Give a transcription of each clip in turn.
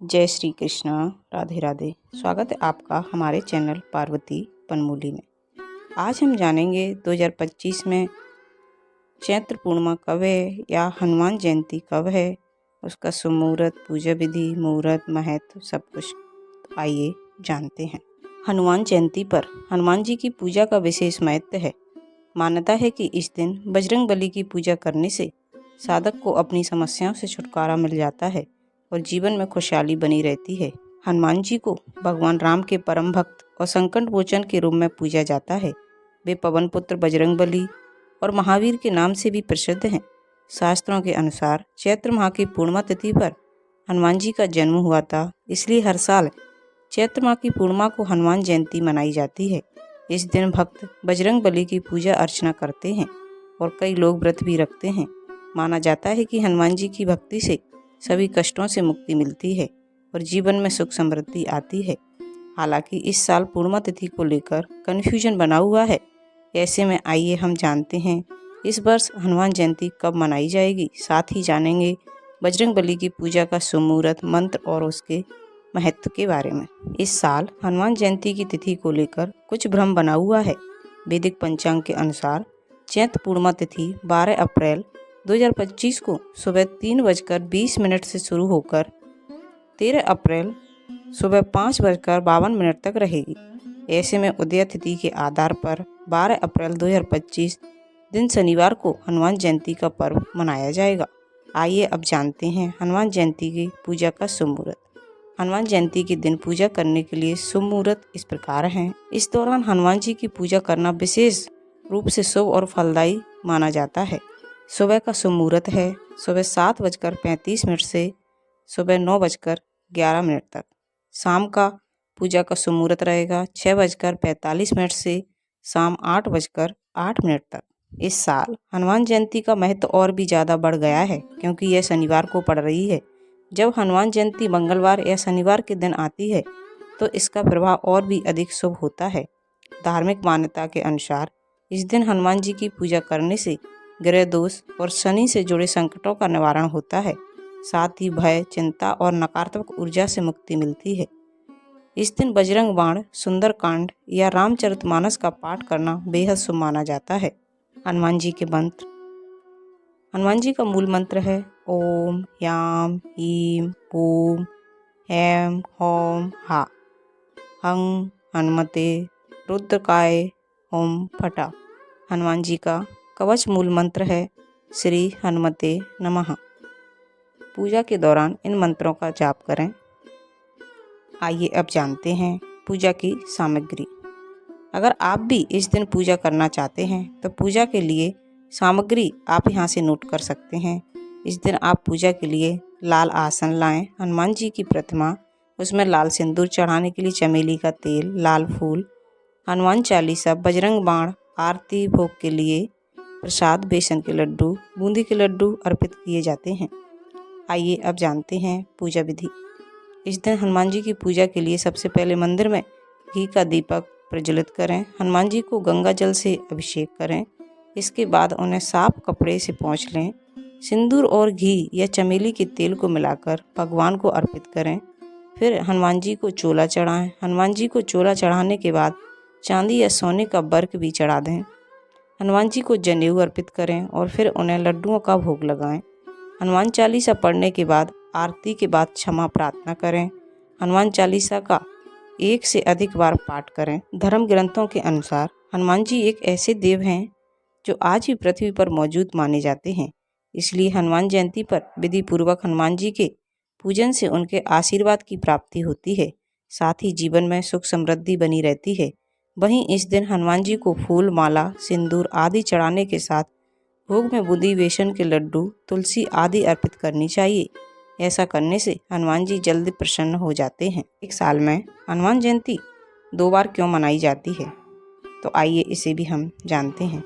जय श्री कृष्णा। राधे राधे। स्वागत है आपका हमारे चैनल पार्वती पनमूली में। आज हम जानेंगे 2025 में चैत्र पूर्णिमा कब है या हनुमान जयंती कब है, उसका शुभ मुहूर्त, पूजा विधि, मुहूर्त, महत्व, सब कुछ। तो आइए जानते हैं। हनुमान जयंती पर हनुमान जी की पूजा का विशेष महत्व है। मान्यता है कि इस दिन बजरंगबली की पूजा करने से साधक को अपनी समस्याओं से छुटकारा मिल जाता है और जीवन में खुशहाली बनी रहती है। हनुमान जी को भगवान राम के परम भक्त और संकट मोचन के रूप में पूजा जाता है। वे पवन पुत्र बजरंगबली और महावीर के नाम से भी प्रसिद्ध हैं। शास्त्रों के अनुसार चैत्र माह की पूर्णिमा तिथि पर हनुमान जी का जन्म हुआ था, इसलिए हर साल चैत्र माह की पूर्णिमा को हनुमान जयंती मनाई जाती है। इस दिन भक्त बजरंगबली की पूजा अर्चना करते हैं और कई लोग व्रत भी रखते हैं। माना जाता है कि हनुमान जी की भक्ति से सभी कष्टों से मुक्ति मिलती है और जीवन में सुख समृद्धि आती है। हालांकि इस साल पूर्णिमा तिथि को लेकर कन्फ्यूजन बना हुआ है। ऐसे में आइए हम जानते हैं इस वर्ष हनुमान जयंती कब मनाई जाएगी। साथ ही जानेंगे बजरंगबली की पूजा का शुभ मुहूर्त, मंत्र और उसके महत्व के बारे में। इस साल हनुमान जयंती की तिथि को लेकर कुछ भ्रम बना हुआ है। वैदिक पंचांग के अनुसार चैत्र पूर्णिमा तिथि 12 अप्रैल 2025 को सुबह 3:20 से शुरू होकर 13 अप्रैल सुबह 5:52 तक रहेगी। ऐसे में उदय तिथि के आधार पर 12 अप्रैल 2025 दिन शनिवार को हनुमान जयंती का पर्व मनाया जाएगा। आइए अब जानते हैं हनुमान जयंती की पूजा का शुभ मुहूर्त। हनुमान जयंती के दिन पूजा करने के लिए शुभ मुहूर्त इस प्रकार हैं। इस दौरान हनुमान जी की पूजा करना विशेष रूप से शुभ और फलदायी माना जाता है। सुबह का शुभ मुहूर्त है सुबह 7:35 से सुबह 9:11 तक। शाम का पूजा का शुभ मुहूर्त रहेगा 6:45 से शाम 8:08 तक। इस साल हनुमान जयंती का महत्व और भी ज़्यादा बढ़ गया है क्योंकि यह शनिवार को पड़ रही है। जब हनुमान जयंती मंगलवार या शनिवार के दिन आती है तो इसका प्रभाव और भी अधिक शुभ होता है। धार्मिक मान्यता के अनुसार इस दिन हनुमान जी की पूजा करने से ग्रह दोष और शनि से जुड़े संकटों का निवारण होता है। साथ ही भय, चिंता और नकारात्मक ऊर्जा से मुक्ति मिलती है। इस दिन बजरंग बाण, सुंदरकांड या रामचरितमानस का पाठ करना बेहद शुभ माना जाता है। हनुमान जी के मंत्र। हनुमान जी का मूल मंत्र है ओम याम हीम हूम ऐं हौम हा हं हनुमते रुद्रकाय ओम फटा। हनुमान जी का कवच मूल मंत्र है श्री हनुमते नमः। पूजा के दौरान इन मंत्रों का जाप करें। आइए अब जानते हैं पूजा की सामग्री। अगर आप भी इस दिन पूजा करना चाहते हैं तो पूजा के लिए सामग्री आप यहाँ से नोट कर सकते हैं। इस दिन आप पूजा के लिए लाल आसन लाएं, हनुमान जी की प्रतिमा, उसमें लाल सिंदूर चढ़ाने के लिए चमेली का तेल, लाल फूल, हनुमान चालीसा, बजरंग बाण, आरती, भोग के लिए प्रसाद, बेसन के लड्डू, बूंदी के लड्डू अर्पित किए जाते हैं। आइए अब जानते हैं पूजा विधि। इस दिन हनुमान जी की पूजा के लिए सबसे पहले मंदिर में घी का दीपक प्रज्वलित करें। हनुमान जी को गंगा जल से अभिषेक करें। इसके बाद उन्हें साफ कपड़े से पोंछ लें। सिंदूर और घी या चमेली के तेल को मिलाकर भगवान को अर्पित करें। फिर हनुमान जी को चोला चढ़ाएं। हनुमान जी को चोला चढ़ाने के बाद चांदी या सोने का वर्क भी चढ़ा दें। हनुमान जी को जनेऊ अर्पित करें और फिर उन्हें लड्डुओं का भोग लगाएं। हनुमान चालीसा पढ़ने के बाद आरती के बाद क्षमा प्रार्थना करें। हनुमान चालीसा का 1 से अधिक बार पाठ करें। धर्म ग्रंथों के अनुसार हनुमान जी एक ऐसे देव हैं जो आज भी पृथ्वी पर मौजूद माने जाते हैं। इसलिए हनुमान जयंती पर विधि पूर्वक हनुमान जी के पूजन से उनके आशीर्वाद की प्राप्ति होती है। साथ ही जीवन में सुख समृद्धि बनी रहती है। वहीं इस दिन हनुमान जी को फूल, माला, सिंदूर आदि चढ़ाने के साथ भोग में बूंदी, बेसन के लड्डू, तुलसी आदि अर्पित करनी चाहिए। ऐसा करने से हनुमान जी जल्दी प्रसन्न हो जाते हैं। एक साल में हनुमान जयंती 2 बार क्यों मनाई जाती है, तो आइए इसे भी हम जानते हैं।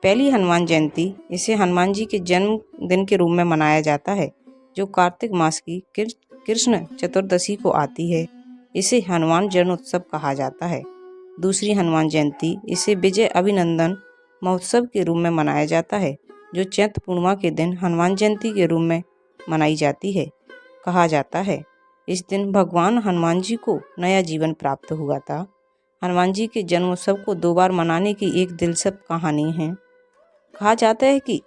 पहली हनुमान जयंती, इसे हनुमान जी के जन्मदिन के रूप में मनाया जाता है जो कार्तिक मास की कृष्ण चतुर्दशी को आती है। इसे हनुमान जन्मोत्सव कहा जाता है। दूसरी हनुमान जयंती, इसे विजय अभिनंदन महोत्सव के रूप में मनाया जाता है जो चैत्र पूर्णिमा के दिन हनुमान जयंती के रूप में मनाई जाती है। कहा जाता है इस दिन भगवान हनुमान जी को नया जीवन प्राप्त हुआ था। हनुमान जी के जन्मोत्सव को 2 बार मनाने की एक दिलचस्प कहानी है। कहा जाता है कि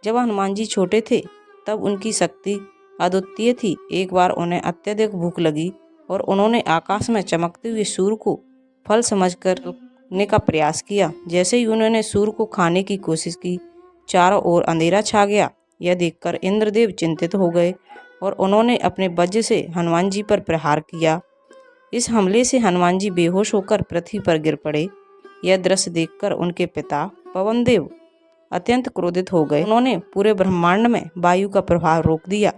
जब हनुमान जी छोटे थे तब उनकी शक्ति अद्वितीय थी। एक बार उन्हें अत्यधिक भूख लगी और उन्होंने आकाश में चमकते हुए सूर्य को फल समझकर खाने का प्रयास किया। जैसे ही उन्होंने सूर्य को खाने की कोशिश की, चारों ओर अंधेरा छा गया। यह देखकर इंद्रदेव चिंतित हो गए और उन्होंने अपने वज्र से हनुमान जी पर प्रहार किया। इस हमले से हनुमान जी बेहोश होकर पृथ्वी पर गिर पड़े। यह दृश्य देखकर उनके पिता पवनदेव अत्यंत क्रोधित हो गए। उन्होंने पूरे ब्रह्मांड में वायु का प्रभाव रोक दिया।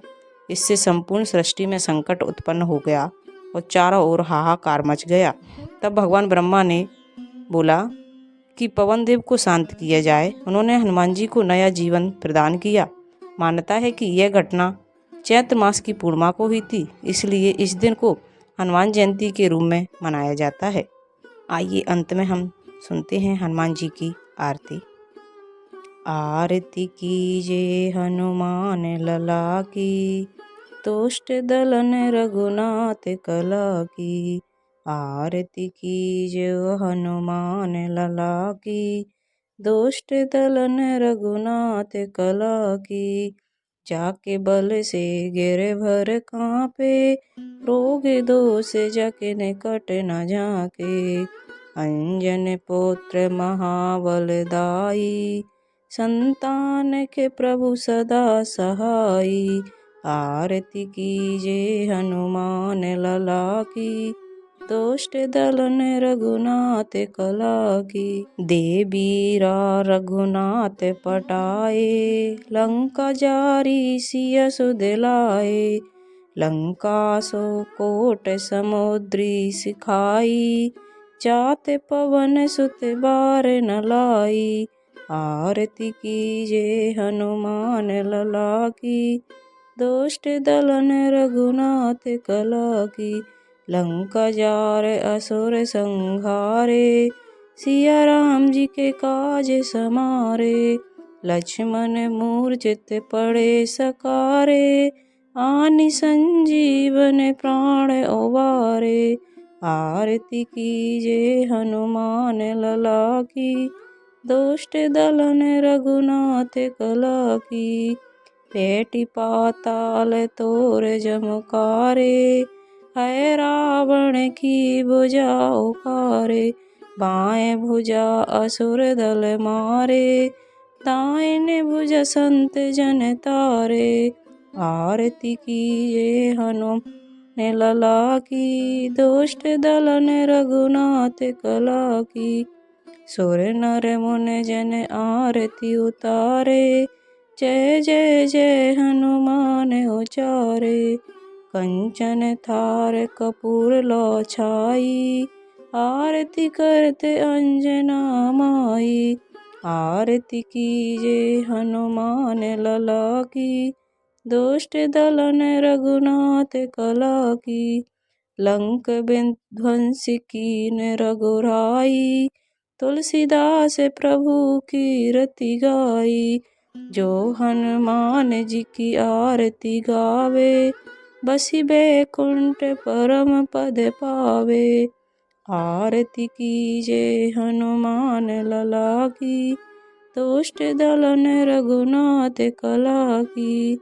इससे संपूर्ण सृष्टि में संकट उत्पन्न हो गया और चारों ओर हाहाकार मच गया। तब भगवान ब्रह्मा ने बोला कि पवनदेव को शांत किया जाए। उन्होंने हनुमान जी को नया जीवन प्रदान किया। मान्यता है कि यह घटना चैत्र मास की पूर्णिमा को हुई थी, इसलिए इस दिन को हनुमान जयंती के रूप में मनाया जाता है। आइए अंत में हम सुनते हैं हनुमान जी की आरती। आरती कीजिए हनुमान लला की, तुष्ट दलन रघुनाथ कला की। आरती कीजिए हनुमान लला की, दुष्ट दलन रघुनाथ कला की। जाके बल से गिरे भर कांपे, रोग दोष जके निकट न झाके। अंजन पुत्र महाबलदाई, संतान के प्रभु सदा सहाई। आरती कीजिए हनुमान लला की, दुष्ट दलन रघुनाथ कला की। देवीरा रघुनाथ पटाए, लंका जारी सिय सुदिलाए। लंका सो कोट समुद्री सिखाई, जाते पवन सुत बार न लाई। आरती कीजिए हनुमान लला की, दुष्ट दलन रघुनाथ कला की। लंका जार असुर संहारे, सिया राम जी के काज समारे। लक्ष्मण मूर्छित पड़े सकारे, आनि संजीवन प्राण उबारे। आरती कीजिए हनुमान लला की, दुष्ट दलन रघुनाथ कला की। पेटी पाताल तोर जमकारे, है रावण की भुजा उखारे। बाएं भुजा असुर दल मारे, दाहिने भुजा संत जन तारे। आरती कीजिए हनुमान लला की, दुष्ट दलन रघुनाथ कला की। सुर नर मुनि जन आरती उतारे, जय जय जय हनुमान उचारे। कंचन थार कपूर लो छाई, आरती करते अंजना माई। आरती कीजिए हनुमान लला की, दुष्ट दलन रघुनाथ कला की। लंक विध्वंस कीन रघुराई, तुलसीदास प्रभु की रति गाई। जो हनुमान जी की आरती गावे, बसी बैकुंठ परम पद पावे। आरती कीजिए हनुमान लला की, दुष्ट दलन रघुनाथ कला की।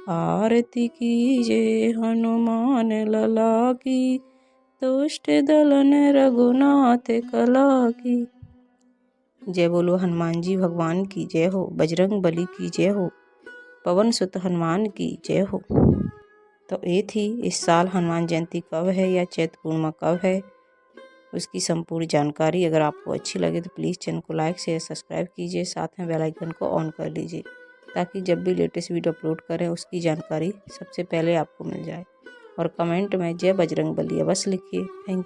आरती कीजिए हनुमान लला की, दुष्ट दलन रघुनाथ कला की। जय बोलो हनुमान जी भगवान की जय हो, बजरंग बली की जय हो, पवन सुत हनुमान की जय हो। तो ये थी इस साल हनुमान जयंती कब है या चैत्र पूर्णिमा कब है, उसकी संपूर्ण जानकारी। अगर आपको अच्छी लगे तो प्लीज़ चैनल को लाइक शेयर सब्सक्राइब कीजिए, साथ में बेल आइकन को ऑन कर लीजिए ताकि जब भी लेटेस्ट वीडियो अपलोड करें उसकी जानकारी सबसे पहले आपको मिल जाए। और कमेंट में जय बजरंग बली अवश्य लिखिए। Thank you.